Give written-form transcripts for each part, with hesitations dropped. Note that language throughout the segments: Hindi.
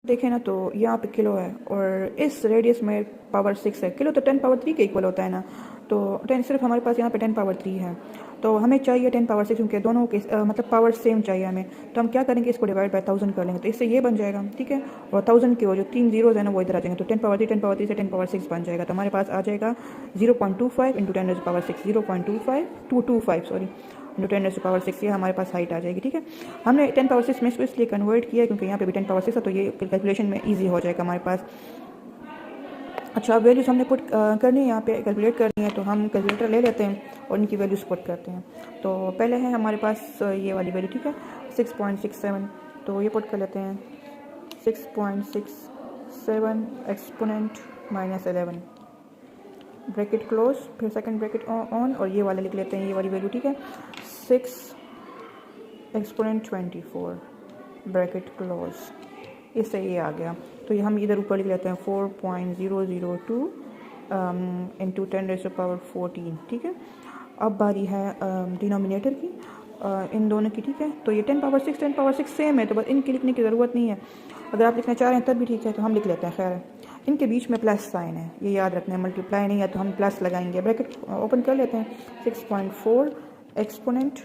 देखें ना तो यहाँ पे किलो है और इस रेडियस में पावर 6 है। किलो तो 10 पावर 3 के इक्वल होता है ना, तो 10 सिर्फ हमारे पास यहाँ पे 10 पावर 3 है, तो हमें चाहिए 10 पावर 6 क्योंकि दोनों के मतलब पावर सेम चाहिए हमें। तो हम क्या करेंगे, इसको डिवाइड बाय 1000 कर लेंगे, तो इससे ये बन जाएगा, ठीक है। और 1000 के वो जो 3 जीरोज़ है ना वो इधर आ जाएंगे, तो 10 पावर 3 10 पावर 3 से 10 पावर 6 बन जाएगा। तो हमारे पास आ जाएगा 0.25 into 10 power 6, 0.25225 sorry into 10 power 6, ये हमारे पास हाइट आ जाएगी, ठीक है। हमने 10 पावर 6 में इसको इसलिए कन्वर्ट किया क्योंकि यहाँ पे भी 10 पावर 6 है, तो ये कैलकुलेशन में ईजी हो जाएगा हमारे पास। अच्छा, वैल्यूज़ हमने पुट करनी है, यहाँ पे कैलकुलेट करनी है, तो हम कैलकुलेटर ले लेते हैं और इनकी वैल्यूज़ पुट करते हैं। तो पहले है हमारे पास ये वाली वैल्यू, ठीक है, 6.67, तो ये पुट कर लेते हैं 6.67 एक्सपोनेंट -11 ब्रैकेट क्लोज, फिर सेकंड ब्रैकेट ऑन और ये वाला लिख लेते हैं, ये वाली वैल्यू, ठीक है, 6 एक्सपोनेंट 24 ब्रैकेट क्लोज, इससे ये आ गया। तो ये हम इधर ऊपर लिख लेते हैं 4.002 इंटू 10⁻14, ठीक है। अब बारी है डिनोमिनेटर की, इन दोनों की, ठीक है। तो ये 10 पावर 6 सेम है, तो बस इनकी लिखने की ज़रूरत नहीं है। अगर आप लिखना चाह रहे हैं तब भी ठीक है, तो हम लिख लेते हैं। खैर, इनके बीच में प्लस साइन है, ये याद रखना है, मल्टीप्लाई नहीं है तो हम प्लस लगाएंगे। ब्रैकेट ओपन कर लेते हैं, 6.4 एक्सपोनेंट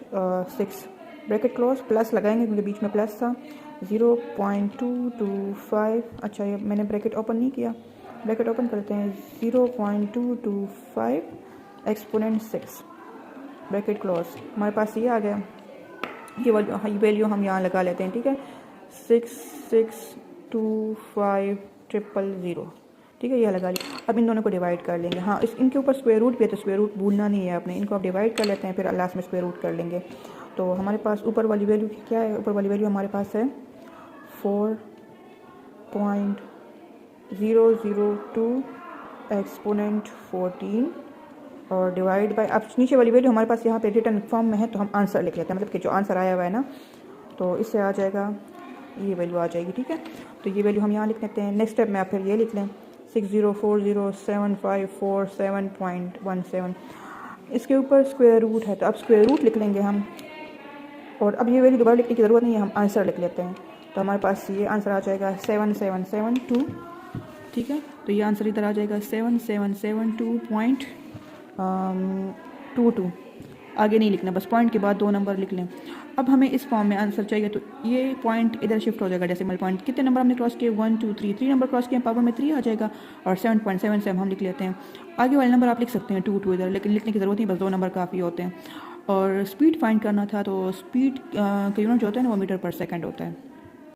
6 ब्रैकेट क्लोज, प्लस लगाएंगे क्योंकि बीच में प्लस था, 0.225। अच्छा, ये मैंने ब्रैकेट ओपन नहीं किया, ब्रैकेट ओपन करते हैं, 0.225 एक्सपोनेंट 6 ब्रैकेट क्लोज, हमारे पास ये आ गया। ये वैल्यू हम यहाँ लगा लेते हैं, ठीक है, 6625000, ठीक है, यह लगा लिया। अब इन दोनों को डिवाइड कर लेंगे। हाँ, इनके ऊपर स्क्वायर रूट भी है, तो स्क्वायर रूट भूलना नहीं है आपने, इनको आप डिवाइड कर लेते हैं, फिर लास्ट में स्क्वायर रूट कर लेंगे। तो हमारे पास ऊपर वाली वैल्यू क्या है, ऊपर वाली वैल्यू हमारे पास है 4.002 एक्सपोनेंट 14 और डिवाइड बाय, अब नीचे वाली वैल्यू हमारे पास यहाँ पे रिटर्न फॉर्म में है, तो हम आंसर लिख लेते हैं, मतलब कि जो आंसर आया हुआ है ना, तो इससे आ जाएगा, ये वैल्यू आ जाएगी, ठीक है। तो ये वैल्यू हम यहाँ लिख लेते हैं। नेक्स्ट स्टेप में आप फिर ये लिख लें, 6040754.17। इसके ऊपर स्क्वायर रूट है, तो अब स्क्वायर रूट लिख लेंगे हम, और अब ये वैल्यू दोबारा लिखने की ज़रूरत नहीं है, हम आंसर लिख लेते हैं। तो हमारे पास ये आंसर आ जाएगा 7772, ठीक है। तो ये आंसर इधर आ जाएगा 7772.22। आगे नहीं लिखना, बस पॉइंट के बाद 2 नंबर लिख लें। अब हमें इस फॉर्म में आंसर चाहिए, तो ये पॉइंट इधर शिफ्ट हो जाएगा, डेसिमल पॉइंट। कितने नंबर हमने क्रॉस किए, 1 2 3 नंबर क्रॉस किए, पावर में 3 आ जाएगा, और 7.7 हम लिख लेते हैं। आगे वाले नंबर आप लिख सकते हैं 2 इधर, लेकिन लिखने की ज़रूरत नहीं, बस 2 नंबर काफ़ी होते हैं। और स्पीड फाइंड करना था, तो स्पीड का यूनिट जो होता है ना वो मीटर पर सेकंड होता है।